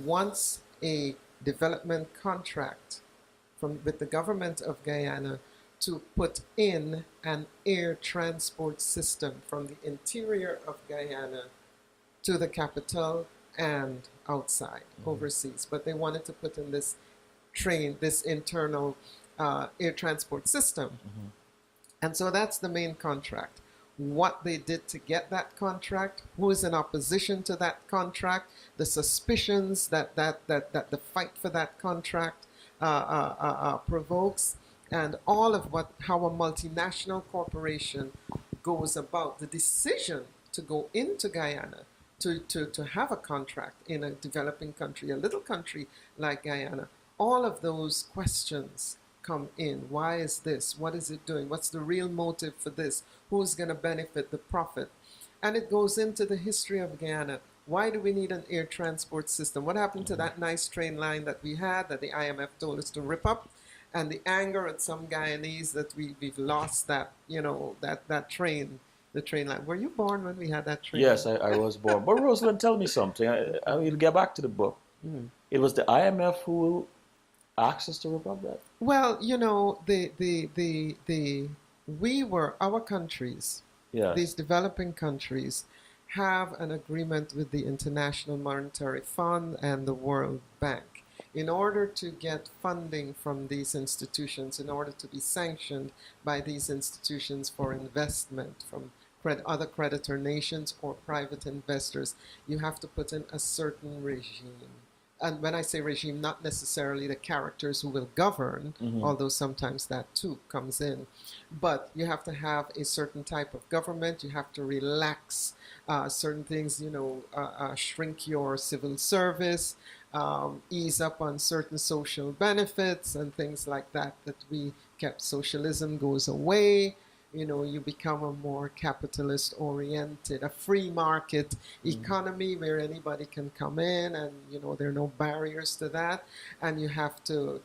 wants a development contract with the government of Guyana to put in an air transport system from the interior of Guyana to the capital and outside, overseas. But they wanted to put in this internal air transport system. And so that's the main contract. What they did to get that contract, who is in opposition to that contract, the suspicions that the fight for that contract provokes, and all of how a multinational corporation goes about the decision to go into Guyana to have a contract in a developing country, a little country like Guyana. All of those questions come in. Why is this? What is it doing? What's the real motive for this? Who's going to benefit the profit? And it goes into the history of Guyana. Why do we need an air transport system? What happened to that nice train line that we had that the IMF told us to rip up? And the anger at some Guyanese that we've lost that, that train, the train line. Were you born when we had that train? Yes, I was born. But Rosalind, tell me something. I will get back to the book. It was the IMF who asked us to rip up that? Well, our countries, these developing countries, have an agreement with the International Monetary Fund and the World Bank. In order to get funding from these institutions, in order to be sanctioned by these institutions for investment from other creditor nations or private investors, you have to put in a certain regime. And when I say regime, not necessarily the characters who will govern, although sometimes that too comes in. But you have to have a certain type of government. You have to relax certain things, shrink your civil service, ease up on certain social benefits and things like that we kept. Socialism goes away. You become a more capitalist-oriented, a free market economy where anybody can come in and, there are no barriers to that. And you have to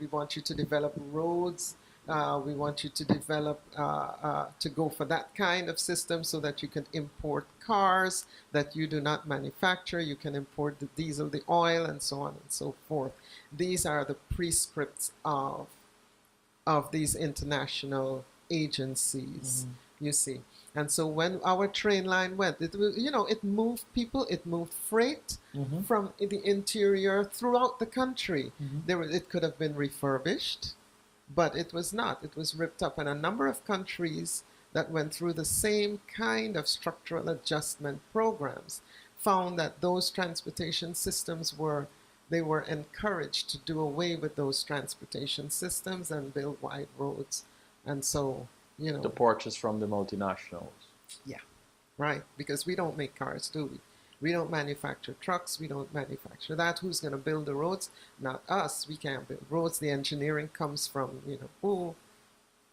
we want you to develop roads. We want you to develop, to go for that kind of system so that you can import cars that you do not manufacture. You can import the diesel, the oil, and so on and so forth. These are the prescripts of these international agencies, you see. And so when our train line went, it moved people, it moved freight from the interior throughout the country. It could have been refurbished, but it was not. It was ripped up. And a number of countries that went through the same kind of structural adjustment programs found that those transportation systems were encouraged to do away with those transportation systems and build wide roads. And so, The purchase from the multinationals. Yeah, right. Because we don't make cars, do we? We don't manufacture trucks. We don't manufacture that. Who's going to build the roads? Not us. We can't build roads. The engineering comes from, all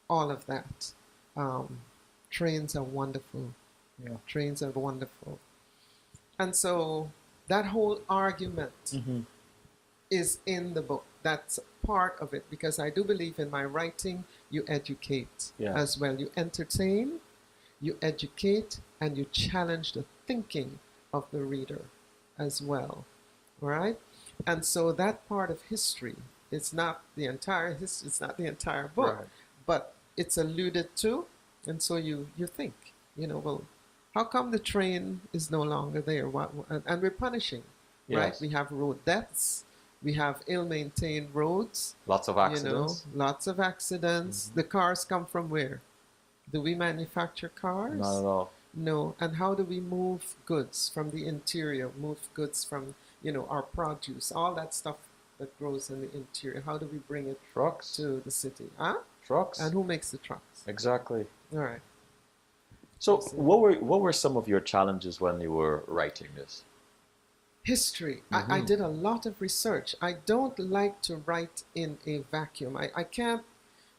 of that. Trains are wonderful. Yeah. Trains are wonderful. And so that whole argument is in the book. That's part of it, because I do believe in my writing, you educate as well. You entertain, you educate, and you challenge the thinking of the reader as well. All right? And so that part of history, it's not the entire history, it's not the entire book, but it's alluded to, and so you think, well, how come the train is no longer there? And we're punishing, right? We have road deaths. We have ill-maintained roads. Lots of accidents. Lots of accidents. The cars come from where? Do we manufacture cars? Not at all. No. And how do we move goods from the interior, move goods from, our produce, all that stuff that grows in the interior? How do we bring it to the city? Trucks. And who makes the trucks? Exactly. All right. So what were some of your challenges when you were writing this? History. I did a lot of research. I don't like to write in a vacuum. I can't,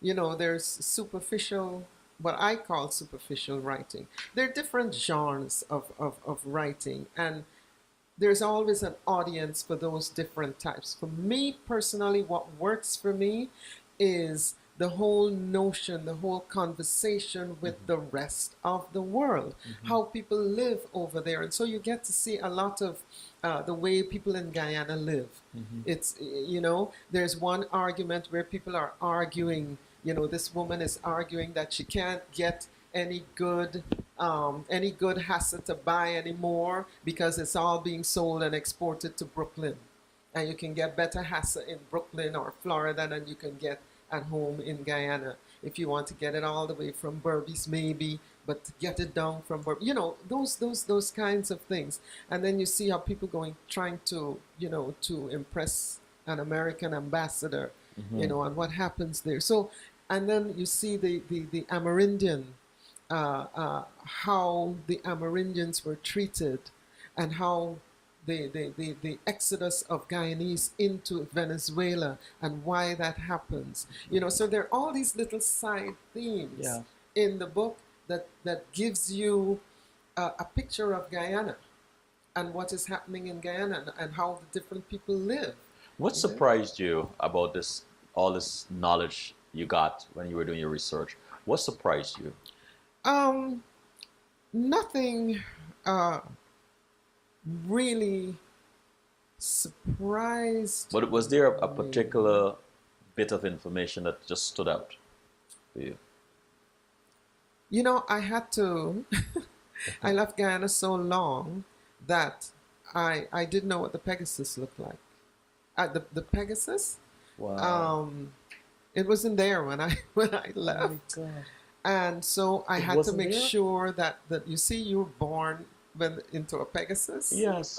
there's superficial, what I call superficial writing. There are different genres of writing, and there's always an audience for those different types. For me personally, what works for me is the whole notion, the whole conversation with the rest of the world, how people live over there. And so you get to see a lot of the way people in Guyana live. It's, you know, there's one argument where people are arguing, you know, this woman is arguing that she can't get any good hassa to buy anymore because it's all being sold and exported to Brooklyn. And you can get better hassa in Brooklyn or Florida than you can get at home in Guyana. If you want to get it all the way from Berbice, maybe, but to get it down from Berbice, you know, those kinds of things. And then you see how people trying to, you know, to impress an American ambassador, you know, and what happens there. So, and then you see the Amerindian, how the Amerindians were treated, and how the exodus of Guyanese into Venezuela and why that happens. You know, so there are all these little side themes in the book that gives you a picture of Guyana and what is happening in Guyana and how the different people live. What surprised you about this, all this knowledge you got when you were doing your research? What surprised you? Nothing really surprised. But was there a particular bit of information that just stood out for you? You know, I had to, I left Guyana so long that I didn't know what the Pegasus looked like. The Pegasus? Wow. It wasn't there when I left. Oh my God. And so I had to make sure that you see, you were born into a Pegasus. Yes.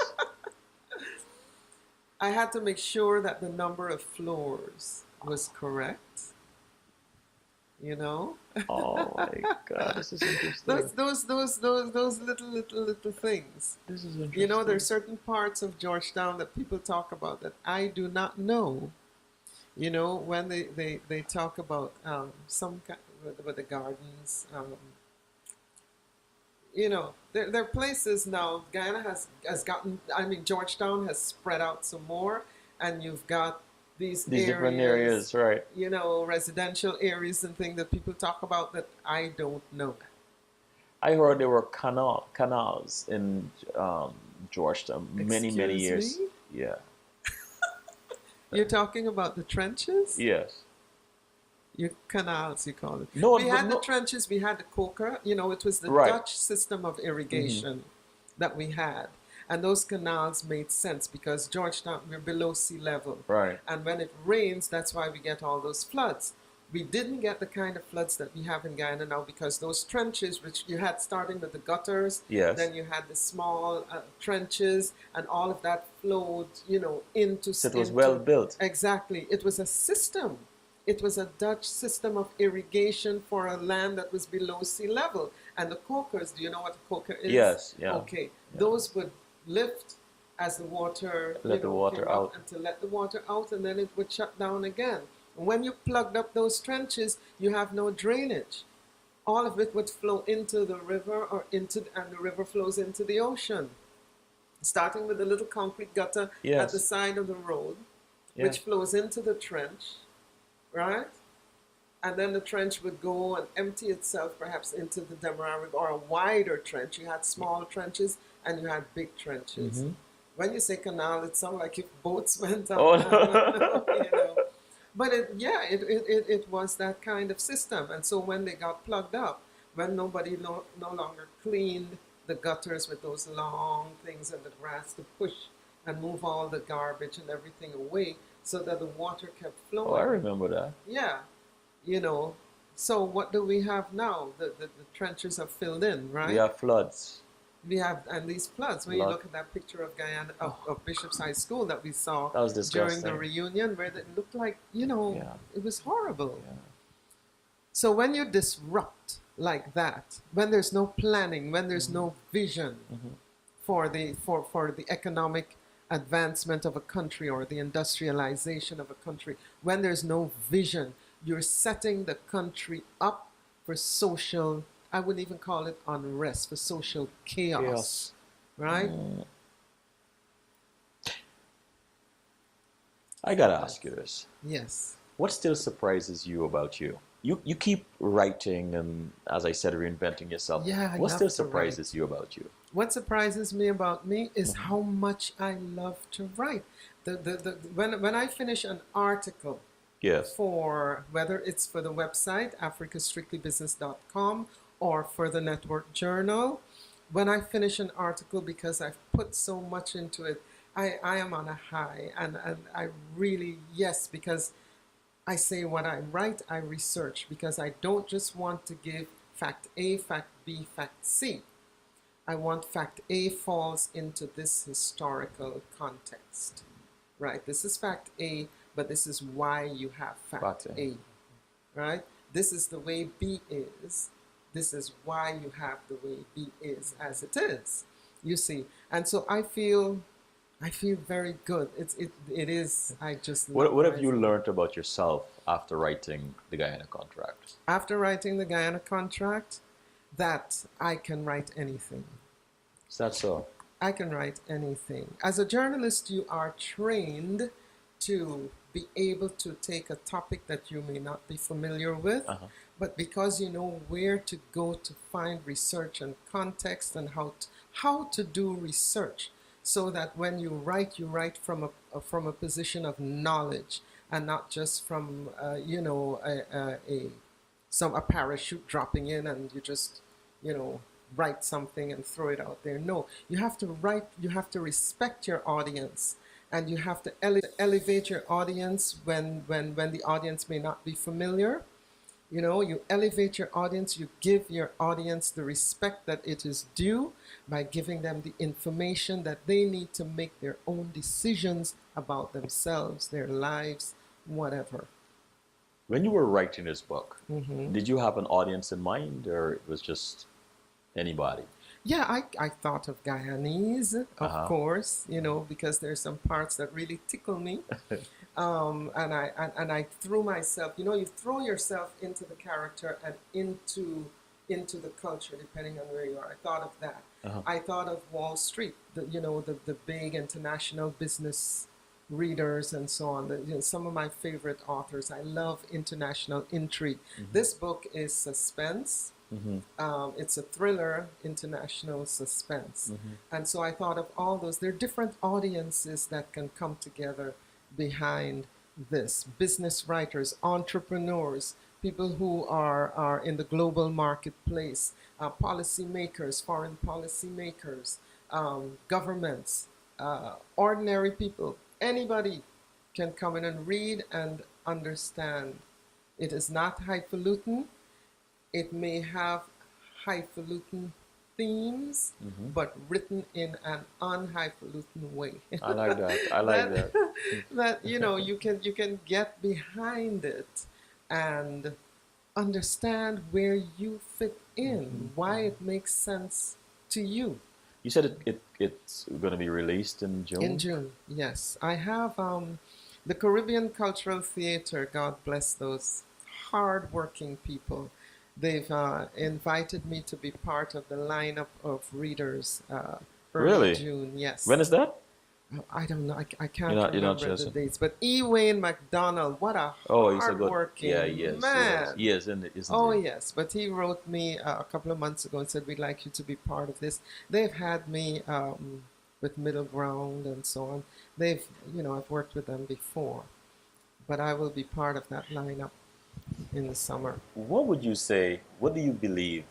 I had to make sure that the number of floors was correct. You know. Oh my God, this is interesting. those little things. This is interesting. You know, there's certain parts of Georgetown that people talk about that I do not know. You know, when they talk about some kind with the gardens. You know, there are places now. Guyana has gotten. I mean, Georgetown has spread out some more, and you've got these different areas, right? You know, residential areas and things that people talk about that I don't know. I heard there were canals in Georgetown many years. Yeah. You're talking about the trenches? Yes. Your canals, you call it. No, we had the trenches, we had the coker. You know, it was the Dutch system of irrigation that we had. And those canals made sense because Georgetown, we're below sea level. Right. And when it rains, that's why we get all those floods. We didn't get the kind of floods that we have in Guyana now because those trenches, which you had starting with the gutters, then you had the small trenches, and all of that flowed, you know, into... So it was well built. Exactly. It was a system. It was a Dutch system of irrigation for a land that was below sea level. And the cokers, do you know what a coker is? Yes, yeah. Okay. Yeah. Those would lift as the water... Let the water out. And to let the water out, and then it would shut down again. When you plugged up those trenches, you have no drainage. All of it would flow into the river and the river flows into the ocean. Starting with a little concrete gutter at the side of the road, which flows into the trench, right? And then the trench would go and empty itself perhaps into the Demerara River, or a wider trench. You had small trenches and you had big trenches. When you say canal, it sounds like if boats went up. Oh. You know. But it was that kind of system. And so when they got plugged up, when nobody no longer cleaned the gutters with those long things in the grass to push and move all the garbage and everything away so that the water kept flowing. Oh, I remember that. Yeah. You know, so what do we have now? The trenches are filled in, right? We have floods. We have, and these floods, when you look at that picture of Guyana, of Bishop's High School that we saw during the reunion, where it looked like, you know, it was horrible. Yeah. So when you disrupt like that, when there's no planning, when there's no vision for the economic advancement of a country or the industrialization of a country, when there's no vision, you're setting the country up for social, I wouldn't even call it unrest, for social chaos. Right? I gotta ask you this. Yes. What still surprises you about you? You keep writing and, as I said, reinventing yourself. Yeah, I What love still to surprises write. you about you? What surprises me about me is Mm-hmm. how much I love to write. When I finish an article Yes. for whether it's for the website africastrictlybusiness.com or for the network journal, when I finish an article because I've put so much into it, I am on a high, and I really, yes, because I say what I write, I research, because I don't just want to give fact A, fact B, fact C. I want fact A falls into this historical context, right? This is fact A, but this is why you have fact A, right? This is the way B is. This is why you have the way B is as it is. You see, and so I feel very good. It is. I just love. What have you learned about yourself after writing the Guyana contract? After writing the Guyana contract, that I can write anything. Is that so? I can write anything. As a journalist, you are trained to be able to take a topic that you may not be familiar with, but because you know where to go to find research and context and how to do research, so that when you write from a position of knowledge and not just from a parachute dropping in and you just write something and throw it out there. No, you have to write, you have to respect your audience, and you have to elevate your audience when the audience may not be familiar. You elevate your audience, you give your audience the respect that it is due by giving them the information that they need to make their own decisions about themselves, their lives, whatever. When you were writing this book, did you have an audience in mind, or it was just anybody? Yeah, I thought of Guyanese, of course, because there's some parts that really tickle me. And I threw myself, you throw yourself into the character and into the culture, depending on where you are. I thought of that. I thought of Wall Street, the big international business readers and so on. Some of my favorite authors. I love international intrigue. This book is suspense. It's a thriller, international suspense. And so I thought of all those. There are different audiences that can come together behind this. Business writers, entrepreneurs, people who are in the global marketplace, policy makers, foreign policy makers, governments, ordinary people. Anybody can come in and read and understand. It is not highfalutin. It may have highfalutin themes, but written in an unhighfalutin way. I like that. I like that. That you can get behind it and understand where you fit in, why it makes sense to you. You said it's going to be released in June? In June, yes. I have the Caribbean Cultural Theater, God bless those hard-working people. They've invited me to be part of the lineup of readers early June. Yes. When is that? I don't know. I can't remember the dates. But E. Wayne McDonald, what a hard-working man. Yes, isn't he? Yes. But he wrote me a couple of months ago and said, we'd like you to be part of this. They've had me with Middle Ground and so on. I've worked with them before. But I will be part of that lineup in the summer. What would you say, what do you believe,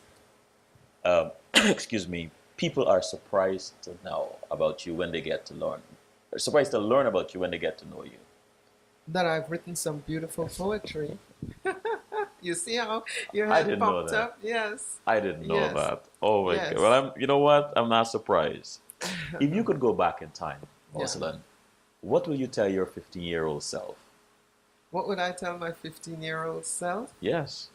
excuse me, people are surprised to know about you when they get to learn? They're surprised to learn about you when they get to know you. That I've written some beautiful poetry. You see how your head popped up? Yes. I didn't know that. Oh my God. Well, you know what? I'm not surprised. If you could go back in time, Rosalind, what will you tell your 15-year-old self? What would I tell my 15-year-old self? Yes.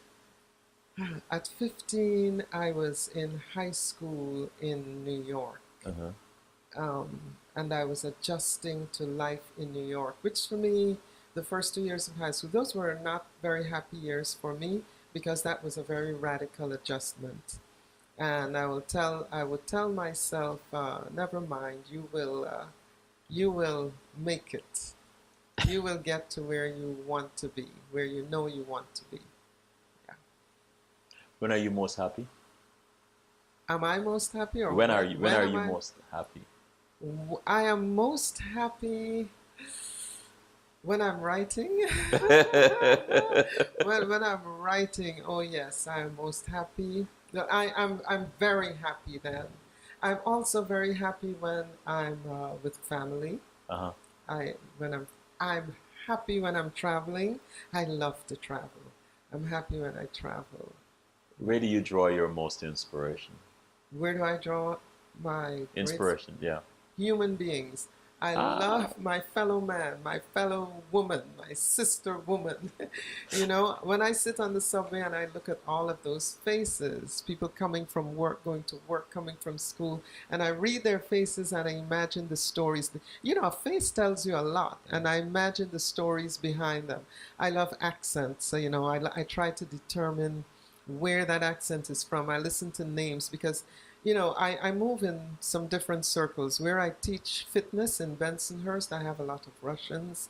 At 15, I was in high school in New York. And I was adjusting to life in New York, which for me, the first 2 years of high school, those were not very happy years for me, because that was a very radical adjustment. And I would tell myself, never mind, you will make it. you will get to where you want to be, where you know you want to be. Yeah. When are you most happy? Am I most happy, or when are you most happy? I am most happy when I'm writing. when I'm writing, oh yes, I am most happy. I'm very happy then. I'm also very happy when I'm with family. Uh-huh. I'm happy when I'm traveling. I love to travel. I'm happy when I travel. Where do you draw your most inspiration? Where do I draw my inspiration? Yeah. Human beings. I love my fellow man, my fellow woman, my sister woman. You know, when I sit on the subway and I look at all of those faces, people coming from work, going to work, coming from school, and I read their faces and I imagine the stories. You know, a face tells you a lot, and I imagine the stories behind them. I love accents. So, you know, I try to determine where that accent is from. I listen to names because, you know, I move in some different circles. Where I teach fitness in Bensonhurst, I have a lot of Russians,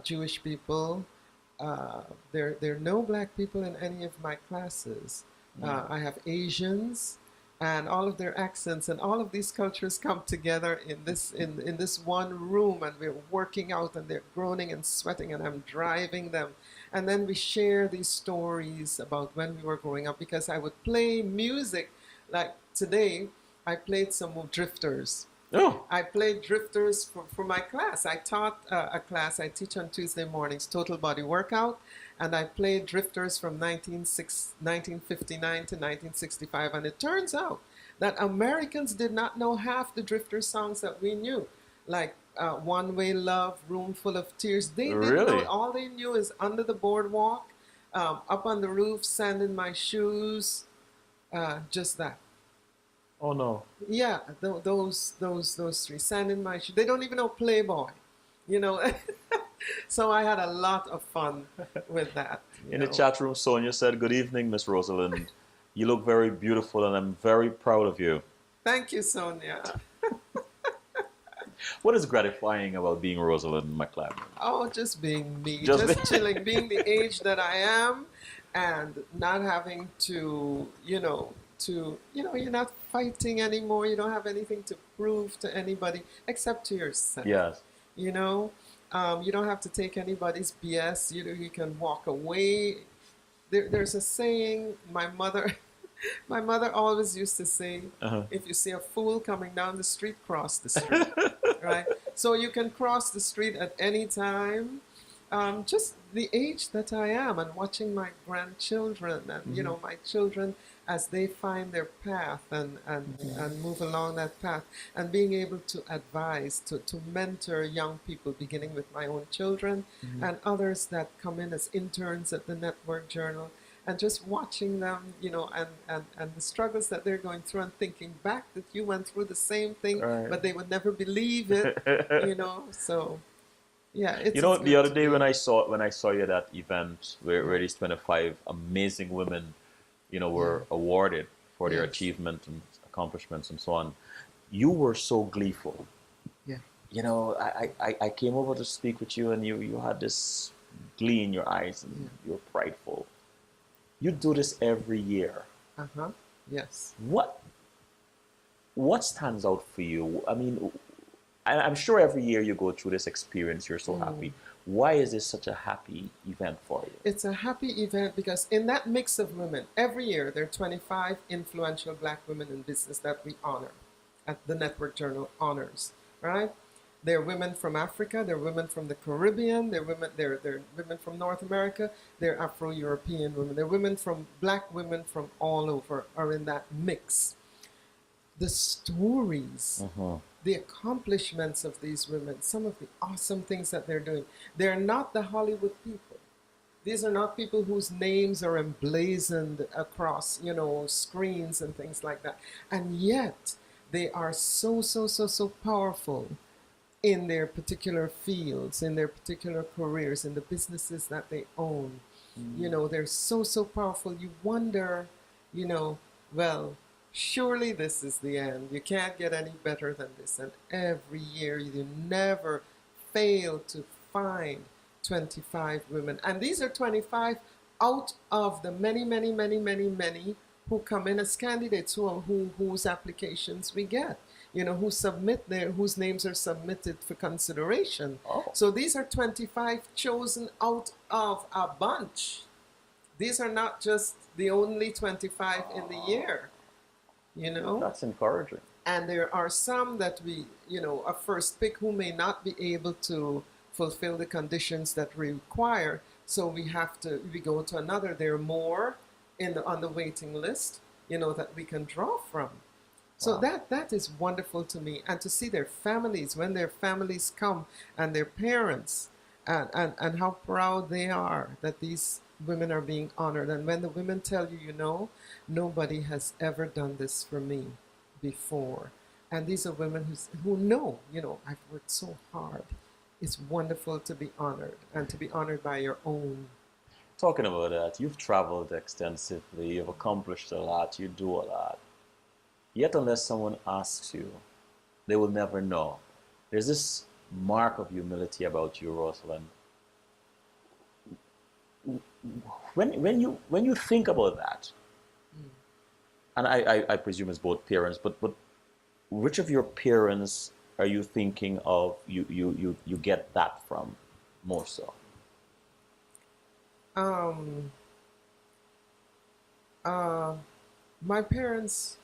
Jewish people. There are no black people in any of my classes. I have Asians, and all of their accents and all of these cultures come together in this one room, and we're working out, and they're groaning and sweating, and I'm driving them. And then we share these stories about when we were growing up, because I would play music. Like today, I played some Drifters. Oh. I played Drifters for my class. I taught a class I teach on Tuesday mornings, total body workout, and I played Drifters from 1959 to 1965. And it turns out that Americans did not know half the Drifter songs that we knew, like One Way Love, Room Full of Tears. They didn't know. All they knew is Under the Boardwalk, Up on the Roof, Sand in My Shoes, just that. Oh no. Yeah, those three. Sand in My Shoes. They don't even know Playboy, you know. So I had a lot of fun with that. In the chat room, Sonia said, "Good evening, Miss Rosalind. You look very beautiful, and I'm very proud of you." Thank you, Sonia. What is gratifying about being Rosalind McLymont? Oh, just being me, just chilling, being the age that I am, and not having to, you're not fighting anymore. You don't have anything to prove to anybody except to yourself. Yes. You know, you don't have to take anybody's BS. You can walk away. There's a saying my mother always used to say, if you see a fool coming down the street, cross the street. Right? So you can cross the street at any time. Just the age that I am, and watching my grandchildren and, my children as they find their path and move along that path, and being able to advise, to mentor young people, beginning with my own children and others that come in as interns at the Network Journal, and just watching them, and the struggles that they're going through, and thinking back that you went through the same thing, but they would never believe it, so... Yeah, it's the other day when I saw you at that event where these 25 amazing women, were awarded for their achievement and accomplishments and so on, you were so gleeful. Yeah. I came over to speak with you, and you had this glee in your eyes, and you were prideful. You do this every year. Yes. What stands out for you? I mean, I'm sure every year you go through this experience, you're so happy. Why is this such a happy event for you? It's a happy event because in that mix of women, every year there are 25 influential black women in business that we honor at the Network Journal Honors, right? They're women from Africa, they're women from the Caribbean, they're women from North America, they're Afro-European women, they're black women from all over are in that mix. The stories, the accomplishments of these women, some of the awesome things that they're doing. They're not the Hollywood people. These are not people whose names are emblazoned across, screens and things like that. And yet, they are so powerful in their particular fields, in their particular careers, in the businesses that they own. They're so powerful. You wonder, well, surely this is the end. You can't get any better than this. And every year you never failed to find 25 women. And these are 25 out of the many, many, many, many, many who come in as candidates whose applications we get, whose names are submitted for consideration. Oh. So these are 25 chosen out of a bunch. These are not just the only 25 in the year, That's encouraging. And there are some that we, a first pick who may not be able to fulfill the conditions that we require. So we go to another. There are more on the waiting list, that we can draw from. So Wow. that is wonderful to me. And to see their families, when their families come and their parents, and how proud they are that these women are being honored. And when the women tell you, nobody has ever done this for me before. And these are women who know, I've worked so hard. It's wonderful to be honored, and to be honored by your own. Talking about that, you've traveled extensively, you've accomplished a lot, you do a lot. Yet unless someone asks you, they will never know. There's this mark of humility about you, Rosalind. When you think about that, and I presume it's both parents, but which of your parents are you thinking of you get that from more so? My parents,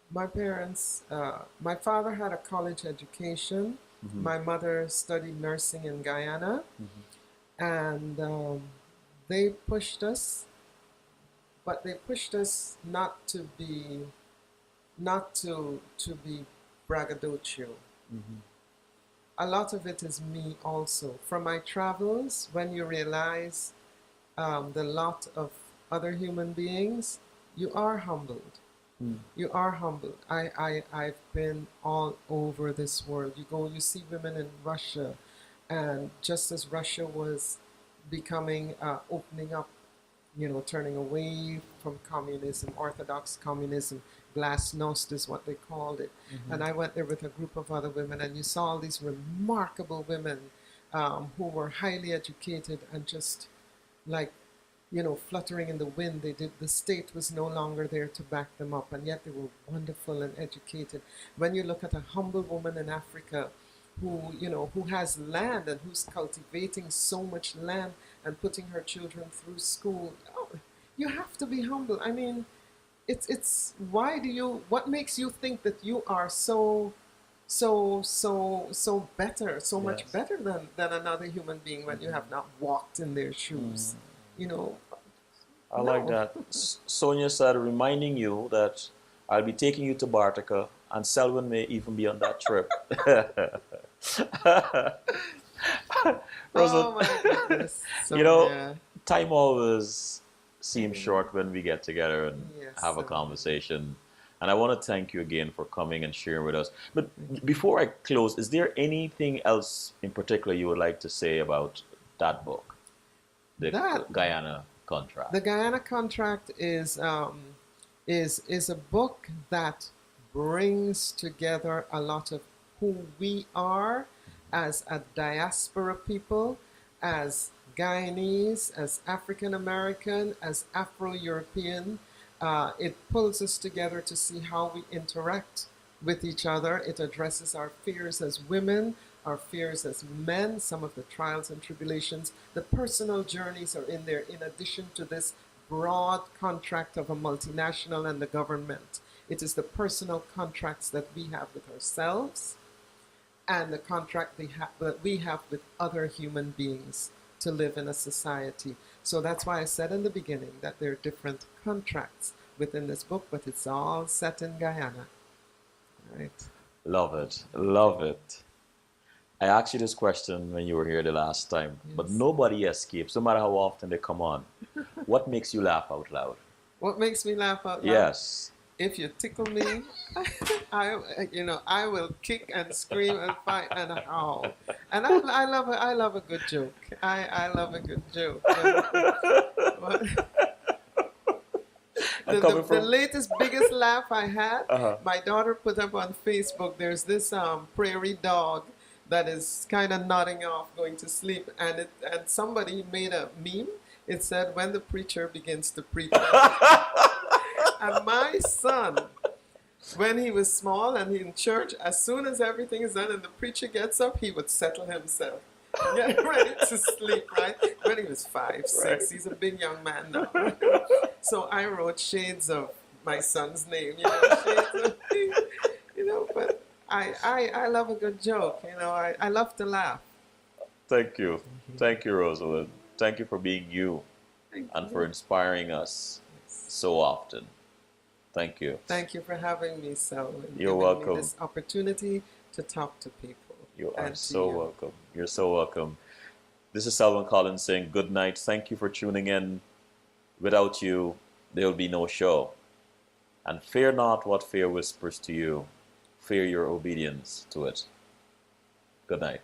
my father had a college education. Mm-hmm. My mother studied nursing in Guyana. Mm-hmm. And they pushed us, but they pushed us not to be braggadocio. Mm-hmm. A lot of it is me also. From my travels, when you realize the lot of other human beings, you are humbled. Mm. You are humbled. I've been all over this world. You see women in Russia, and just as Russia was becoming, opening up, turning away from communism, orthodox communism, glasnost is what they called it. Mm-hmm. And I went there with a group of other women, and you saw all these remarkable women who were highly educated and just like, fluttering in the wind. The state was no longer there to back them up, and yet they were wonderful and educated. When you look at a humble woman in Africa who has land and who's cultivating so much land and putting her children through school, you have to be humble. I mean, it's what makes you think that you are so better, so Yes. much better than another human being when you have not walked in their shoes? I like that. Sonia said, reminding you that I'll be taking you to Bartica, and Selwyn may even be on that trip. Oh my goodness. So, time always seems short when we get together and have a so conversation. And I want to thank you again for coming and sharing with us. But before I close, is there anything else in particular you would like to say about that book, the Guyana Contract? The Guyana Contract is a book that brings together a lot of who we are as a diaspora people, as Guyanese, as African American, as Afro-European. It pulls us together to see how we interact with each other. It addresses our fears as women, our fears as men, some of the trials and tribulations. The personal journeys are in there, in addition to this broad contract of a multinational and the government. It is the personal contracts that we have with ourselves and the contract that we have with other human beings to live in a society. So that's why I said in the beginning that there are different contracts within this book, but it's all set in Guyana. Right. Love it. Love it. I asked you this question when you were here the last time, but nobody escapes, no matter how often they come on. What makes you laugh out loud? What makes me laugh out loud? Yes. If you tickle me, I will kick and scream and fight and howl. And I love a good joke. I love a good joke. The latest biggest laugh I had, my daughter put up on Facebook. There's this prairie dog that is kind of nodding off, going to sleep, and somebody made a meme. It said, when the preacher begins to preach. And my son, when he was small and in church, as soon as everything is done and the preacher gets up, he would settle himself, get ready to sleep, right? When he was 5, 6, right. He's a big young man now. So I wrote shades of my son's name, shades of, but I love a good joke, I love to laugh. Thank you. Thank you, Rosalind. Thank you for being you and for inspiring us so often. Thank you. Thank you for having me, Selwyn. You're welcome. Me this opportunity to talk to people. You are so welcome. You're so welcome. This is Selwyn Collins saying good night. Thank you for tuning in. Without you, there will be no show. And fear not what fear whispers to you. Fear your obedience to it. Good night.